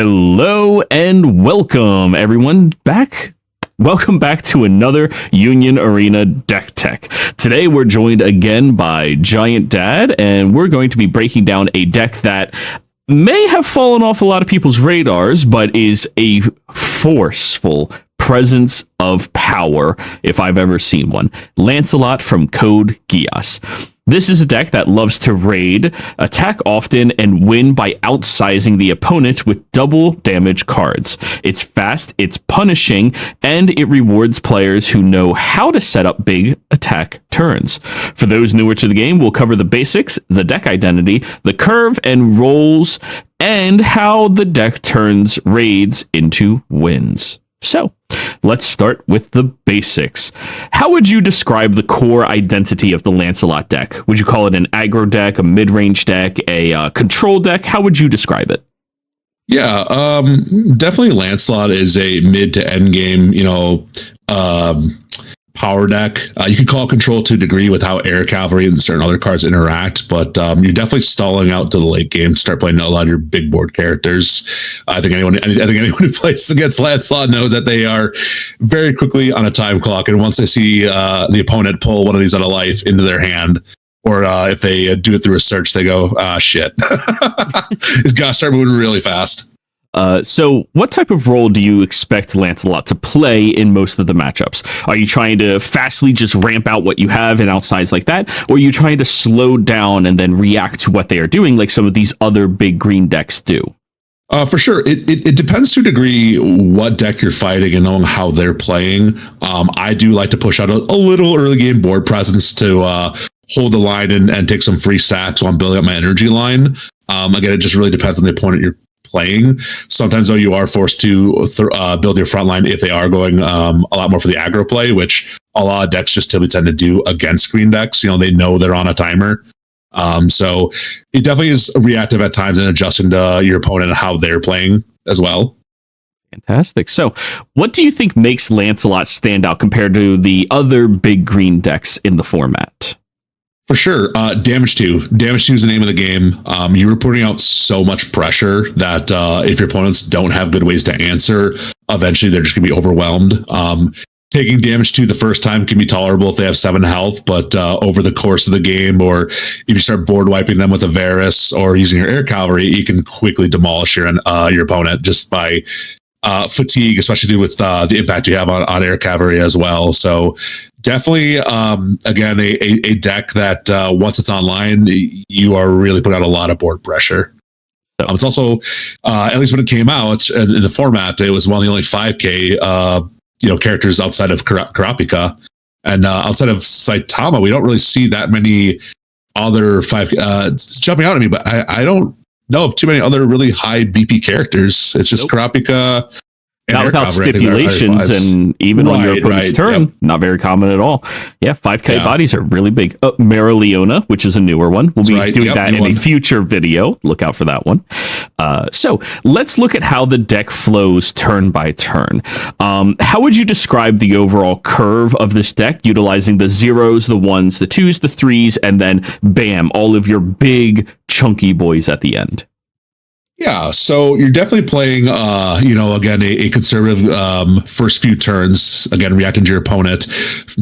Hello and welcome everyone back. Welcome back to another Union Arena Deck Tech. Today we're joined again by Giant Dad, and we're going to be breaking down a deck that may have fallen off a lot of people's radars, but is a forceful presence of power if I've ever seen one. Lancelot from Code Geass. This is a deck that loves to raid, attack often, and win by outsizing the opponent with double damage cards. It's fast, it's punishing, and it rewards players who know how to set up big attack turns. For those newer to the game, we'll cover the basics, the deck identity, the curve and rolls, and how the deck turns raids into wins. So, let's start with the basics. How would you describe the core identity of the Lancelot deck? Would you call it an aggro deck, a mid-range deck, a control deck? How would you describe it? Yeah, definitely Lancelot is a mid to end game, power deck. You could call it control to a degree with how air cavalry and certain other cards interact, but you're definitely stalling out to the late game to start playing a lot of your big board characters. I think anyone who plays against Lancelot knows that they are very quickly on a time clock, and once they see the opponent pull one of these out of life into their hand, or if they do it through a search, they go, shit. It's got to start moving really fast. So what type of role do you expect Lancelot to play in most of the matchups? Are you trying to fastly just ramp out what you have and outsize like that? Or are you trying to slow down and then react to what they are doing like some of these other big green decks do? For sure. It depends to a degree what deck you're fighting and knowing how they're playing. I do like to push out a little early game board presence to hold the line and take some free sacks while I'm building up my energy line. Again, it just really depends on the opponent you're playing. Sometimes though you are forced to build your front line if they are going a lot more for the aggro play, which a lot of decks just typically tend to do against green decks. They know they're on a timer. So it definitely is reactive at times and adjusting to your opponent and how they're playing as well. Fantastic. So what do you think makes Lancelot stand out compared to the other big green decks in the format? For sure. Damage 2. Damage 2 is the name of the game. You were putting out so much pressure that if your opponents don't have good ways to answer, eventually they're just going to be overwhelmed. Taking damage 2 the first time can be tolerable if they have 7 health, but over the course of the game, or if you start board wiping them with a Varus or using your air cavalry, you can quickly demolish your opponent just by fatigue, especially with the impact you have on air cavalry as well. So definitely, again, a deck that once it's online, you are really putting out a lot of board pressure. It's also, at least when it came out in the format, it was one of the only 5K characters outside of Kurapika, and outside of Saitama, we don't really see that many other 5K. It's jumping out at me, but I don't know of too many other really high BP characters. It's just Kurapika. Not without stipulations, and even on your opponent's turn, not very common at all. Yeah, 5K bodies are really big. Marileona, which is a newer one. We'll be doing that in a future video. Look out for that one. So let's look at how the deck flows turn by turn. How would you describe the overall curve of this deck, utilizing the zeros, the ones, the twos, the threes, and then bam, all of your big chunky boys at the end? Yeah, so you're definitely playing, again, a conservative first few turns, again, reacting to your opponent.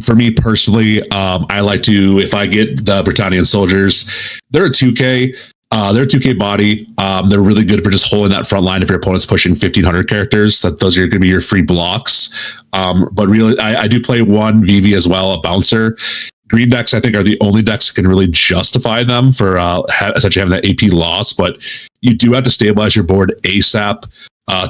For me personally, I like to, if I get the Britannian soldiers, they're a 2K. They're a 2K body. They're really good for just holding that front line if your opponent's pushing 1,500 characters. Those are going to be your free blocks. But really, I do play one VV as well, a bouncer. Green decks, I think, are the only decks that can really justify them for essentially having that AP loss. But you do have to stabilize your board ASAP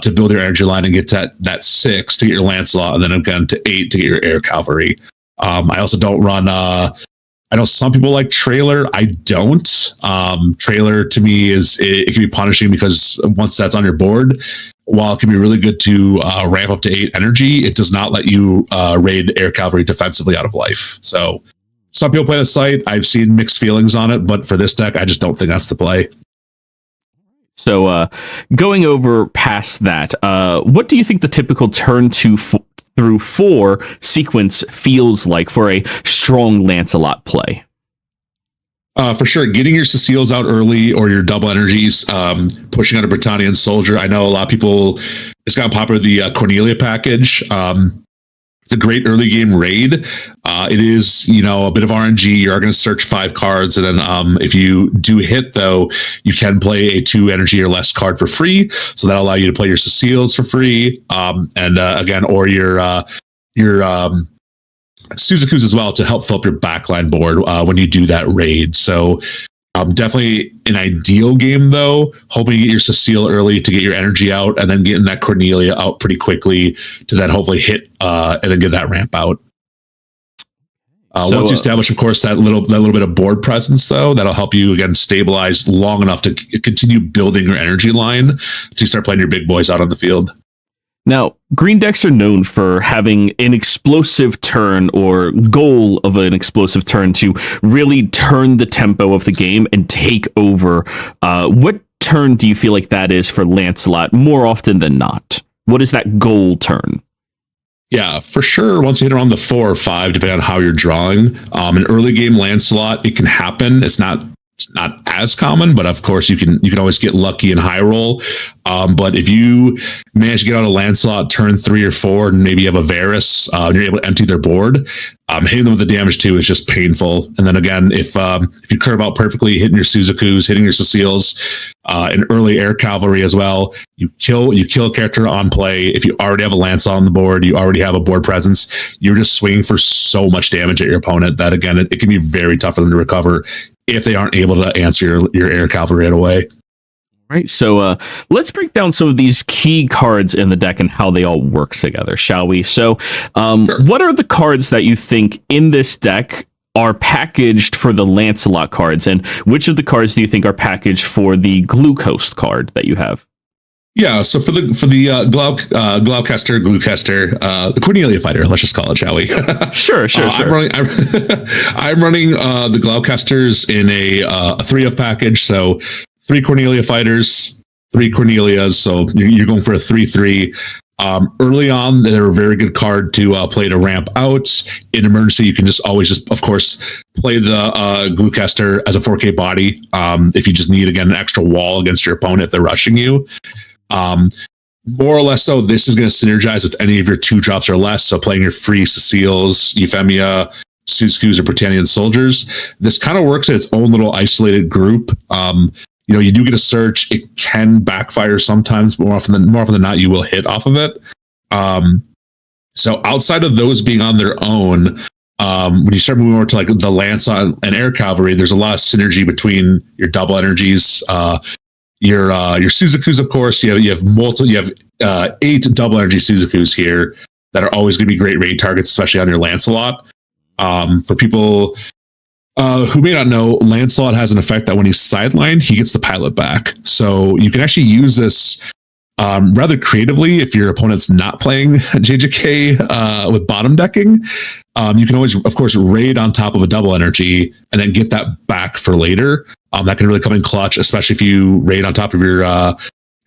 to build your energy line and get to that 6 to get your Lancelot, and then again to 8 to get your air cavalry. I also don't run. I know some people like trailer. I don't. Trailer to me it can be punishing because once that's on your board, while it can be really good to ramp up to 8 energy, it does not let you raid air cavalry defensively out of life. So some people play the site. I've seen mixed feelings on it, but for this deck, I just don't think that's the play. So going over past that, what do you think the typical turn 2 through 4 sequence feels like for a strong Lancelot play? For sure, getting your Ceciles out early or your double energies, pushing out a Britannian soldier. I know a lot of people, it's gotten popular, the Cornelia package. It's a great early game raid. It is, a bit of RNG. You are going to search 5 cards. And then if you do hit, though, you can play a 2 energy or less card for free. So that'll allow you to play your Ceciles for free. Again, or your Suzaku's as well to help fill up your backline board when you do that raid. So definitely an ideal game, though, hoping to get your Cecile early to get your energy out and then getting that Cornelia out pretty quickly to then hopefully hit and then get that ramp out. Once you establish, of course, that little bit of board presence, though, that'll help you, again, stabilize long enough to continue building your energy line to start playing your big boys out on the field. Now, green decks are known for having an explosive turn or goal of an explosive turn to really turn the tempo of the game and take over. What turn do you feel like that is for Lancelot more often than not? What is that goal turn? Yeah, for sure. Once you hit around the 4 or 5, depending on how you're drawing, an early game Lancelot, it can happen. It's not as common, but of course you can always get lucky in high roll. But if you manage to get out a Lancelot turn 3 or 4, and maybe you have a Varus, and you're able to empty their board, hitting them with the damage too is just painful. And then again, if you curve out perfectly, hitting your Suzakus, hitting your Ceciles, and early air cavalry as well, you kill a character on play. If you already have a Lancelot on the board, you already have a board presence, you're just swinging for so much damage at your opponent that, again, it can be very tough for them to recover if they aren't able to answer your air cavalry right away. Right. So let's break down some of these key cards in the deck and how they all work together, shall we? So sure. What are the cards that you think in this deck are packaged for the Lancelot cards, and which of the cards do you think are packaged for the Glucose card that you have? Yeah, so for the Glucaster, the Cornelia fighter, let's just call it, shall we? Sure. I'm running the Glucasters in a 3 of package, so 3 Cornelia fighters, 3 Cornelias, so you're going for a 3/3. Early on, they're a very good card to play to ramp out. In emergency, you can always, of course, play the Glucaster as a 4K body if you just need, again, an extra wall against your opponent if they're rushing you. More or less so, this is going to synergize with any of your 2 drops or less. So playing your free Ceciles, Euphemia, Suzakus, or Britannian soldiers. This kind of works in its own little isolated group. You do get a search. It can backfire sometimes. More often than not, you will hit off of it. So outside of those being on their own, when you start moving over to like the Lance and air cavalry, there's a lot of synergy between your double energies. Your Suzakus, of course, you have 8 double energy Suzakus here that are always going to be great raid targets, especially on your Lancelot. For people who may not know, Lancelot has an effect that when he's sidelined, he gets the pilot back. So you can actually use this rather creatively if your opponent's not playing JJK with bottom decking. You can always, of course, raid on top of a double energy and then get that back for later. That can really come in clutch, especially if you raid on top of your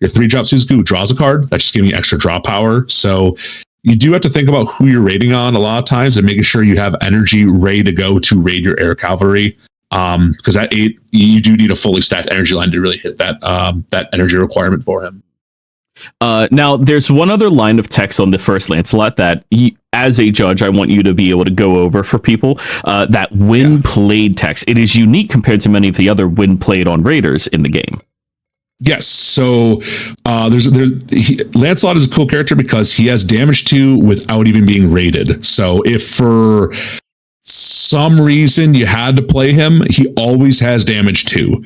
3-drop Suzaku who draws a card. That's just giving you extra draw power. So you do have to think about who you're raiding on a lot of times and making sure you have energy ready to go to raid your air cavalry. Because at 8, you do need a fully stacked energy line to really hit that energy requirement for him. Now, there's one other line of text on the first Lancelot that, as a judge, I want you to be able to go over for people. That when played text. It is unique compared to many of the other when played on Raiders in the game. Yes, so Lancelot is a cool character because he has damage 2 without even being rated. So if for some reason you had to play him, he always has damage 2.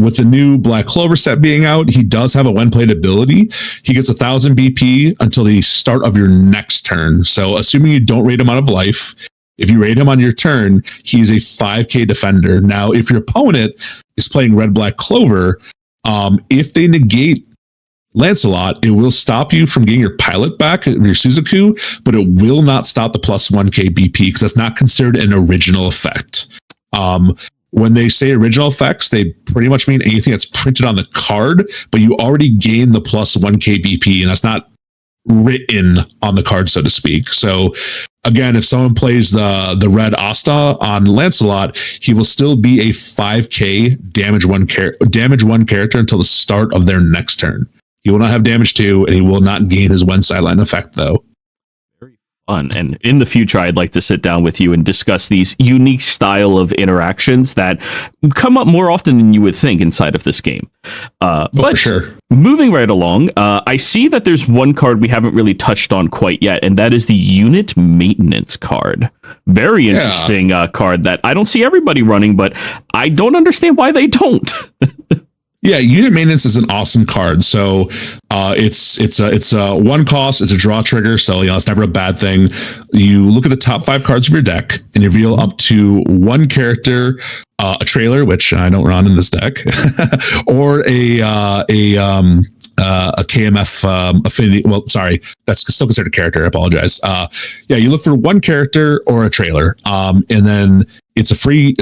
With the new Black Clover set being out, he does have a when played ability. He gets 1,000 BP until the start of your next turn. So assuming you don't rate him out of life, if you rate him on your turn, he's a 5k defender. Now, if your opponent is playing Red Black Clover, if they negate Lancelot, it will stop you from getting your pilot back, your Suzaku, but it will not stop the plus 1k BP because that's not considered an original effect. When they say original effects, they pretty much mean anything that's printed on the card, but you already gain the plus 1k BP, and that's not written on the card, so to speak. So again, if someone plays the red Asta on Lancelot, he will still be a 5k damage one character until the start of their next turn. He will not have damage 2, and he will not gain his one sideline effect, though. Very fun. And in the future, I'd like to sit down with you and discuss these unique style of interactions that come up more often than you would think inside of this game. But for sure. Moving right along, I see that there's one card we haven't really touched on quite yet, and that is the unit maintenance card. Very interesting card that I don't see everybody running, but I don't understand why they don't. Yeah, unit maintenance is an awesome card. So it's a one cost, it's a draw trigger, so it's never a bad thing. You look at the top 5 cards of your deck and you reveal up to one character, a trailer, which I don't run in this deck, or a KMF affinity. Well, sorry, that's still considered a character. I apologize. You look for one character or a trailer, and then it's a free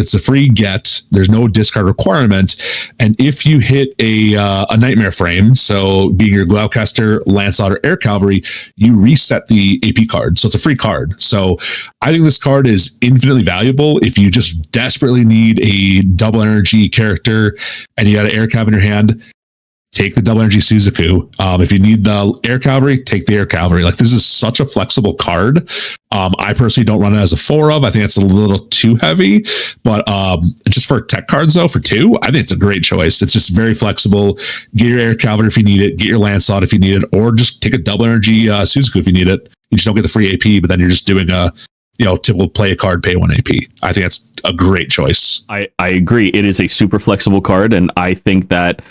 get. There's no discard requirement, and if you hit a nightmare frame, so being your Glaucaster, Lancelot, or Air Cavalry, you reset the AP card. So it's a free card. So I think this card is infinitely valuable if you just desperately need a double energy character and you got an Air Cavalry in your hand. Take the double energy Suzaku. If you need the Air Cavalry, take the Air Cavalry. Like, this is such a flexible card. I personally don't run it as a 4 of. I think it's a little too heavy, but just for tech cards though, for 2, I think it's a great choice. It's just very flexible. Get your Air Cavalry if you need it. Get your Lancelot if you need it, or just take a double energy Suzaku if you need it. You just don't get the free AP, but then you're just doing a typical play a card, pay 1 AP. I think that's a great choice. I agree. It is a super flexible card, and I think that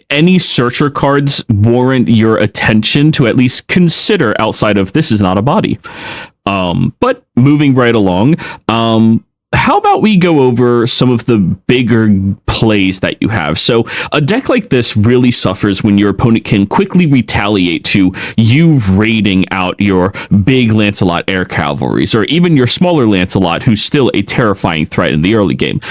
any searcher cards warrant your attention to at least consider outside of this is not a body. But moving right along, how about we go over some of the bigger plays that you have? So a deck like this really suffers when your opponent can quickly retaliate to you raiding out your big Lancelot Air Cavalries, or even your smaller Lancelot, who's still a terrifying threat in the early game.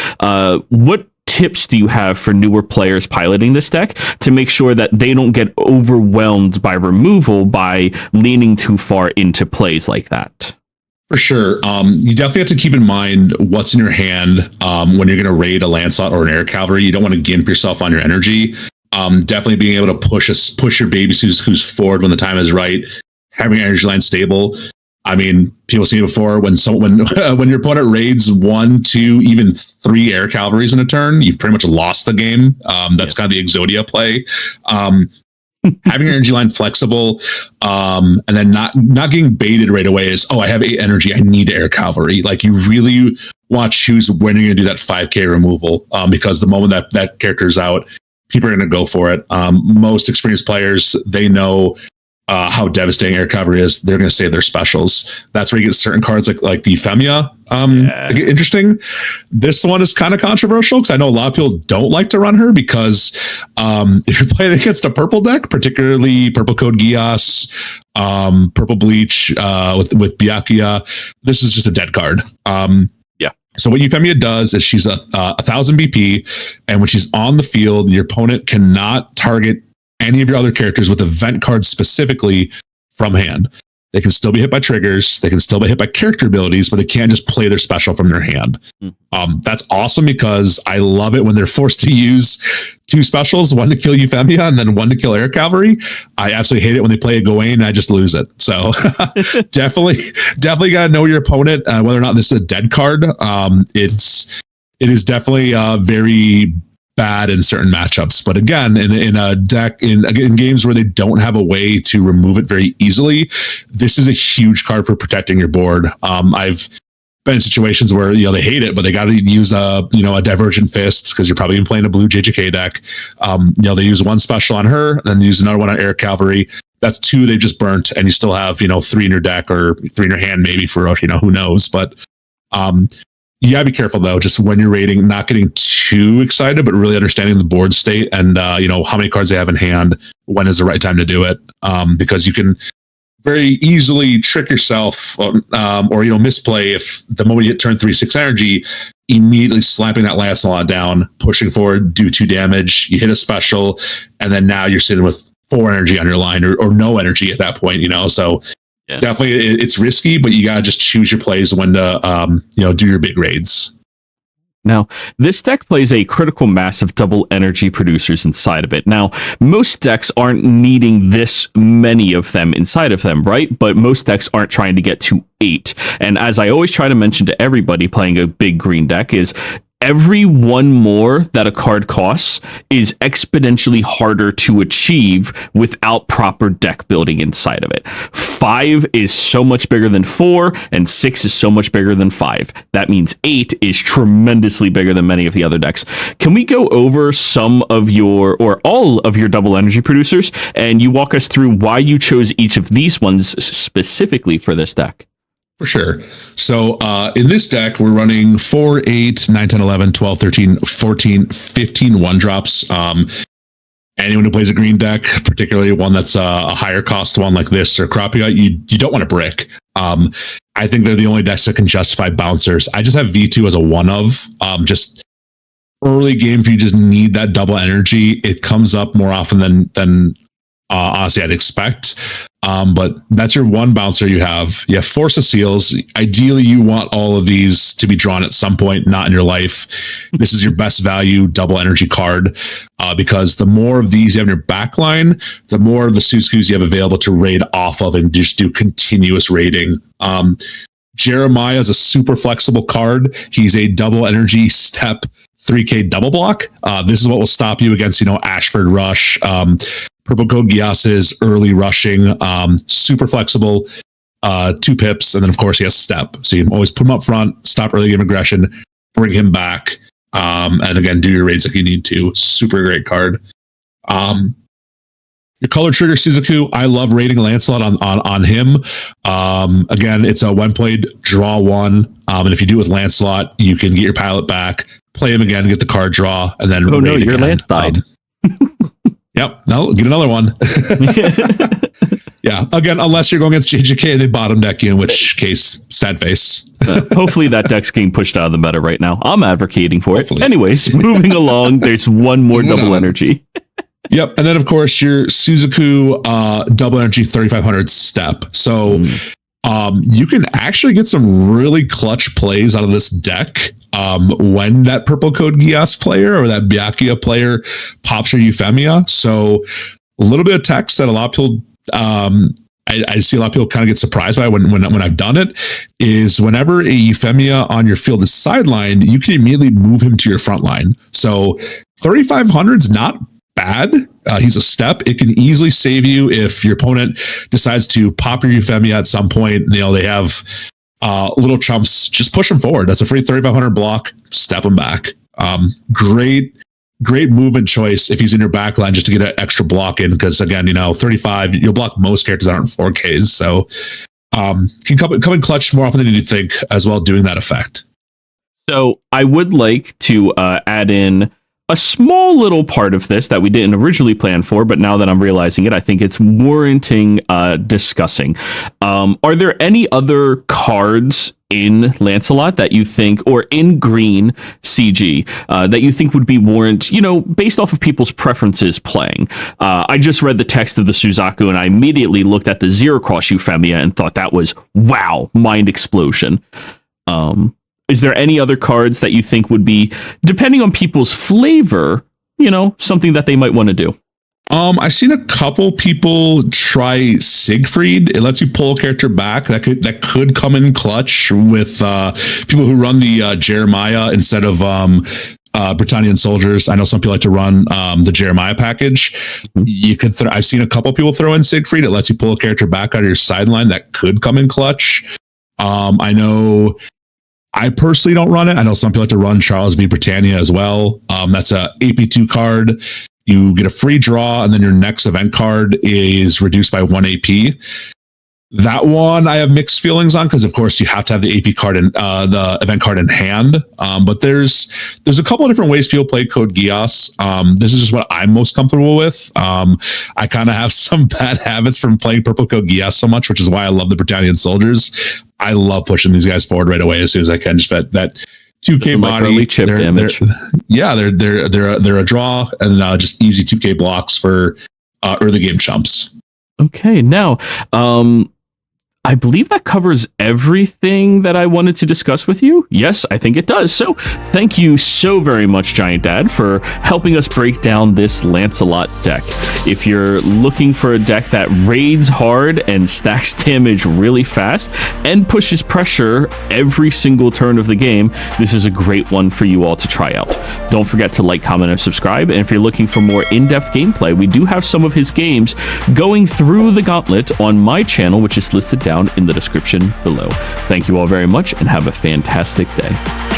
What tips do you have for newer players piloting this deck to make sure that they don't get overwhelmed by removal by leaning too far into plays like that? For sure. You definitely have to keep in mind what's in your hand when you're going to raid a Lancelot or an Air Cavalry. You don't want to gimp yourself on your energy. Definitely being able to push your baby who's forward when the time is right. Having your energy line stable. I mean, people see it before when your opponent raids 1, 2, even 3 Air Cavalries in a turn, you've pretty much lost the game. That's kind of the Exodia play. Having your energy line flexible, and then not getting baited right away is, I have 8 energy, I need Air Cavalry. Like, you really want to choose when you're going to do that 5k removal, because the moment that character is out, people are going to go for it. Most experienced players, they know how devastating Air Cavalry is. They're going to save their specials. That's where you get certain cards like the Femia. Interesting. This one is kind of controversial because I know a lot of people don't like to run her because if you're playing against a purple deck, particularly purple Code Geass, purple Bleach with Byakuya, this is just a dead card. So what Euphemia does is she's a 1,000 BP, and when she's on the field, your opponent cannot target any of your other characters with event cards specifically from hand. They can still be hit by triggers. They can still be hit by character abilities, but they can't just play their special from their hand. That's awesome because I love it when they're forced to use 2 specials, 1 to kill Euphemia and then 1 to kill Air Cavalry. I absolutely hate it when they play a Gawain and I just lose it. So definitely got to know your opponent, whether or not this is a dead card. It is definitely very bad in certain matchups, but again, in a deck in games where they don't have a way to remove it very easily, this is a huge card for protecting your board. I've been in situations where they hate it, but they got to use a Divergent Fist because you're probably playing a blue JJK deck. They use 1 special on her, then use another one on Air Cavalry. That's 2 they just burnt, and you still have 3 in your deck or 3 in your hand maybe for who knows, but you gotta be careful though, just when you're raiding, not getting too excited, but really understanding the board state and how many cards they have in hand, when is the right time to do it. Because you can very easily trick yourself or misplay if the moment you hit turn 3/6 energy, immediately slapping that Lancelot down, pushing forward, do 2 damage, you hit a special, and then now you're sitting with 4 energy on your line or no energy at that point, so definitely it's risky, but you gotta just choose your plays when to do your big raids. Now, this deck plays a critical mass of double energy producers inside of it. Now, most decks aren't needing this many of them inside of them, right? But most decks aren't trying to get to 8. And as I always try to mention to everybody playing a big green deck is every one more that a card costs is exponentially harder to achieve without proper deck building inside of it. 5 is so much bigger than 4, and 6 is so much bigger than 5. That means 8 is tremendously bigger than many of the other decks. Can we go over some of your, or all of your double energy producers, and you walk us through why you chose each of these ones specifically for this deck? For sure. So in this deck, we're running 4, 8, 9, 10, 11, 12, 13, 14, 15 1-drops. Anyone who plays a green deck, particularly one that's a higher cost one like this or Cropia, you don't want a brick. I think they're the only decks that can justify bouncers. I just have V2 as a one of. Just early game, if you just need that double energy, it comes up more often than honestly I'd expect. But that's your one bouncer you have. You have Force of Seals. Ideally, you want all of these to be drawn at some point, not in your life. This is your best value double energy card because the more of these you have in your backline, the more of the Suskus you have available to raid off of and just do continuous raiding. Jeremiah is a super flexible card. He's a double energy step 3K double block. This is what will stop you against, Ashford Rush. Purple Code Geass's early rushing, super flexible, 2 pips, and then of course he has step. So you can always put him up front, stop early game aggression, bring him back, and again do your raids if you need to. Super great card. Your color trigger Suzaku, I love raiding Lancelot on him. Again, it's a when played draw 1, and if you do it with Lancelot, you can get your pilot back, play him again, get the card draw, and then your again. Lance died. Yep. No, get another one. Yeah. Again, unless you're going against JJK and they bottom deck you, in which case, sad face. Hopefully that deck's getting pushed out of the meta right now. I'm advocating for Hopefully. it. Anyways, moving along, there's one more double energy. Yep. And then, of course, your Suzaku double energy 3500 step. So you can actually get some really clutch plays out of this deck when that purple Code Geass player or that Byakuya player pops your Euphemia. So a little bit of text that a lot of people, I see a lot of people kind of get surprised by when I've done it, is whenever a Euphemia on your field is sidelined, you can immediately move him to your front line. So 3500 is not bad. He's a step. It can easily save you if your opponent decides to pop your Euphemia at some point. They have little chumps. Just push them forward. That's a free 3500 block. Step them back. Great movement choice if he's in your back line just to get an extra block in. Because again, 35, you'll block most characters that aren't 4Ks. So can come in clutch more often than you think as well, doing that effect. So I would like to add in a small little part of this that we didn't originally plan for, but now that I'm realizing it, I think it's warranting discussing. Are there any other cards in Lancelot that you think, or in green CG, that you think would be warrant, based off of people's preferences playing? I just read the text of the Suzaku and I immediately looked at the Zero Cross Euphemia and thought that was, wow, mind explosion. Is there any other cards that you think would be, depending on people's flavor, something that they might want to do? I've seen a couple people try Siegfried. It lets you pull a character back. That could come in clutch with people who run the Jeremiah instead of Britannian soldiers. I know some people like to run the Jeremiah package. You could. I've seen a couple people throw in Siegfried. It lets you pull a character back out of your sideline. That could come in clutch. I know. I personally don't run it. I know some people like to run Charles v. Britannia as well. That's a AP2 card. You get a free draw, and then your next event card is reduced by 1 AP. That one I have mixed feelings on because, of course, you have to have the AP card and the event card in hand. But there's a couple of different ways people play Code Geass. This is just what I'm most comfortable with. I kind of have some bad habits from playing Purple Code Geass so much, which is why I love the Britannian soldiers. I love pushing these guys forward right away as soon as I can. Just that 2K body, chip damage. They're a draw and just easy 2K blocks for early game chumps. Okay, now I believe that covers everything that I wanted to discuss with you. Yes, I think it does. So thank you so very much, Giant Dad, for helping us break down this Lancelot deck. If you're looking for a deck that raids hard and stacks damage really fast and pushes pressure every single turn of the game, this is a great one for you all to try out. Don't forget to like, comment, and subscribe. And if you're looking for more in-depth gameplay, we do have some of his games going through the gauntlet on my channel, which is listed down in the description below. Thank you all very much and have a fantastic day.